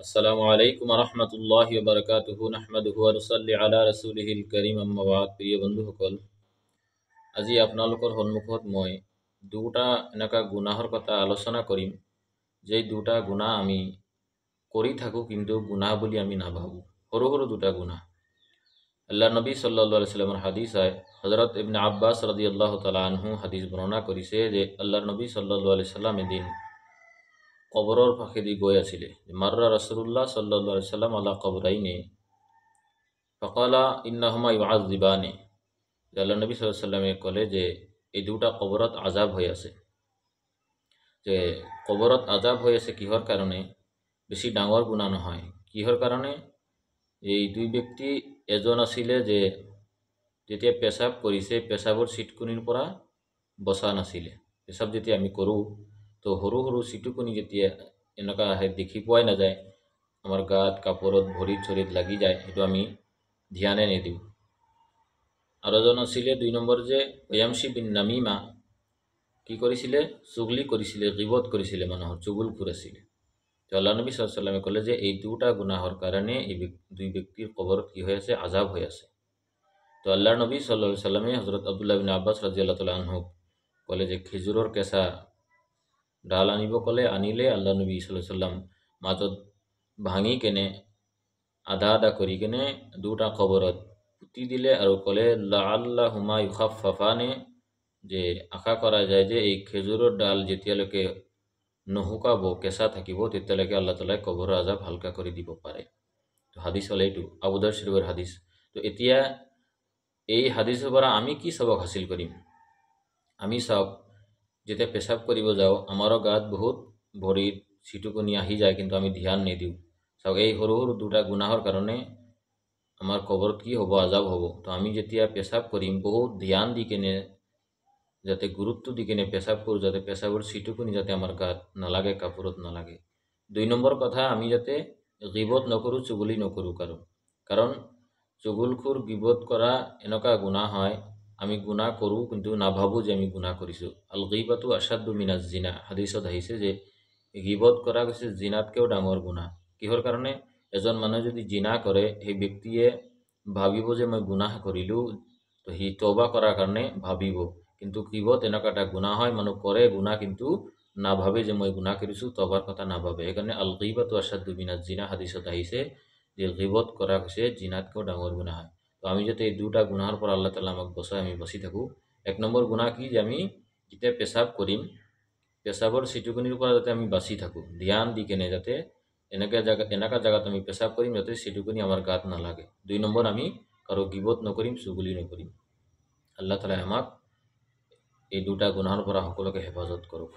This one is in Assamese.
আসসালামু আলাইকুম ৰহমতুল্লাহি ওয়া বাৰাকাতুহু নাহমাদুহু ওয়া নুসাল্লি আলা ৰাসূলিহিল কাৰীম আম্মা বা'দ। প্ৰিয় বন্ধুসকল, আজি আপোনালোকৰ সন্মুখত মই দুটা এনেকা গুনাহৰ কথা আলোচনা কৰিম যে দুটা গুনাহ আমি কৰি থাকোঁ কিন্তু গুনাহ বুলি আমি নাভাবোঁ। সৰু সৰু দুটা গুনাহ। আল্লাহ নবী সাল্লাল্লাহু আলাইহি সাল্লামৰ হাদিস হয়, হযৰত ইবনে আব্বাস ৰাদিয়াল্লাহু তাআলা আনহু হাদিস বৰ্ণনা কৰিছে যে আল্লাহৰ নবী সাল্লাল্লাহু আলাইহি সাল্লাম এদিন কবৰৰ ফাঁকেদি গৈ আছিলে। মাৰ্ৰা ৰাসূলুল্লাহ সাল্লাল্লাহু আলাইহি সাল্লাম আলা কবৰাইনি ফাকালা ইন্নাহুমা ইউআযিবানি। আল্লাহ নবী সাল্লাল্লাহু আলাইহি সাল্লামে ক'লে যে এই দুটা কবৰত আজাব হৈ আছে। যে কবৰত আজাব হৈ আছে কিহৰ কাৰণে? বেছি ডাঙৰ গুনাহ নহয়। কিহৰ কাৰণে? এই দুই ব্যক্তি এজন আছিলে যে যেতিয়া পেচাব কৰিছে পেচাবৰ চিটকুনিৰ পৰা বচা নাছিলে। পেচাব যেতিয়া আমি কৰোঁ তো সৰু সৰু চিটুকুনি যেতিয়া এনেকুৱা আহে দেখি পোৱাই নাযায়, আমাৰ গাত কাপোৰত ভৰিত চৰিত লাগি যায়, সেইটো আমি ধ্যানে নিদিওঁ। আৰু এজন আছিলে দুই নম্বৰ যে য়ামশি বিন নামিমা, কি কৰিছিলে? চুগলি কৰিছিলে, গিবত কৰিছিলে, মানুহৰ চুগুল ফুৰাইছিলে। তো আল্লাহ নবী সাল্লাল্লাহু আলাইহি সাল্লামে ক'লে যে এই দুটা গুনাহৰ কাৰণে এই দুই ব্যক্তিৰ কবৰত কি হৈ আছে? আজাব হৈ আছে। তো আল্লাহৰ নবী সাল্লাল্লাহু আলাইহি সাল্লামে হযৰত আব্দুল্লাহ বিন আব্বাস ৰাদিয়াল্লাহু তাআলা আনহুক ক'লে যে খেজুৰৰ কেঁচা ডাল আনিব ক'লে। আনিলে আল্লাহ নবী সাল্লাল্লাহু আলাইহি সাল্লাম মাজত ভাঙি কেনে আধা আধা কৰি কেনে দুটা কবৰত পুতি দিলে আৰু ক'লে লাআল্লাহুমা ইউখাফফাফানি, যে আশা কৰা যায় যে এই খেজুৰৰ ডাল যেতিয়ালৈকে নুশুকাব, কেঁচা থাকিব, তেতিয়ালৈকে আল্লাহ তাআলাই কবৰৰ আজাব হালকা কৰি দিব পাৰে। তো হাদিস হ'ল এইটো, আবু দাউদ শৰীফৰ হাদিস। তো এতিয়া এই হাদিসৰ পৰা আমি কি সবক হাসিল কৰিম? আমি চাওক, যেতিয়া পেচাব কৰিব যাওঁ আমাৰো গাত বহুত ভৰিত চিটুকুনি আহি যায়, কিন্তু আমি ধ্যান নিদিওঁ। চাওক, এই সৰু সৰু দুটা গুনাহৰ কাৰণে আমাৰ কবৰত কি হ'ব? আজাব হ'ব। তো আমি যেতিয়া পেচাব কৰিম বহুত ধ্যান দি কেনে, যাতে গুৰুত্ব দি কেনে পেচাব কৰোঁ, যাতে পেচাবৰ চিটুকুনি যাতে আমাৰ গাত নালাগে, কাপোৰত নালাগে। দুই নম্বৰ কথা, আমি যাতে গিবত নকৰোঁ, চুগলি নকৰোঁ কাৰো। কাৰণ চুগুলখোৰ গিবত কৰা এনেকুৱা গুনাহ হয়, আমি গুনাহ কৰোঁ কিন্তু নাভাবোঁ যে আমি গুনাহ কৰিছোঁ। আল গিবাতু আশাদ্দু মিনাজ জিনা, হাদিছত আহিছে যে গিবত কৰা গৈছে জিনাতকৈও ডাঙৰ গুনাহ। কিহৰ কাৰণে? এজন মানুহে যদি জিনা কৰে, সেই ব্যক্তিয়ে ভাবিব যে মই গুনাহ কৰিলোঁ, তো সি তওবা কৰাৰ কাৰণে ভাবিব। কিন্তু গিবত এনেকুৱা এটা গুনাহ হয়, মানুহ কৰে গুনাহ কিন্তু নাভাবে যে মই গুনাহ কৰিছোঁ, তওবাৰ কথা নাভাবে। সেইকাৰণে আল গিবাতু আশাদ্দু মিনাজ জিনা হাদিছত আহিছে যে গিবত কৰা হৈছে জিনাতকৈও ডাঙৰ গুনাহ হয়। তো আমি যাতে এই দুটা গুনাহৰ পৰা আল্লাহ তাআলা আমাক বচায়, আমি বাচি থাকোঁ। এক নম্বৰ গুনাহ কি? যে আমি যেতিয়া পেচাব কৰিম পেচাবৰ চিটুকুনিৰ পৰা যাতে আমি বাচি থাকোঁ, ধ্যান দি কেনে যাতে এনেকা জায়গাত আমি পেচাব কৰিম যাতে চিটুকুনি আমাৰ গাত নালাগে। দুই নম্বৰ, আমি কাৰো গিবত নকৰিম, চুগুলি নকৰিম। আল্লাহ তাআলা আমাক এই দুটা গুনাহৰ পৰা সকলোকে হেফাজত কৰক।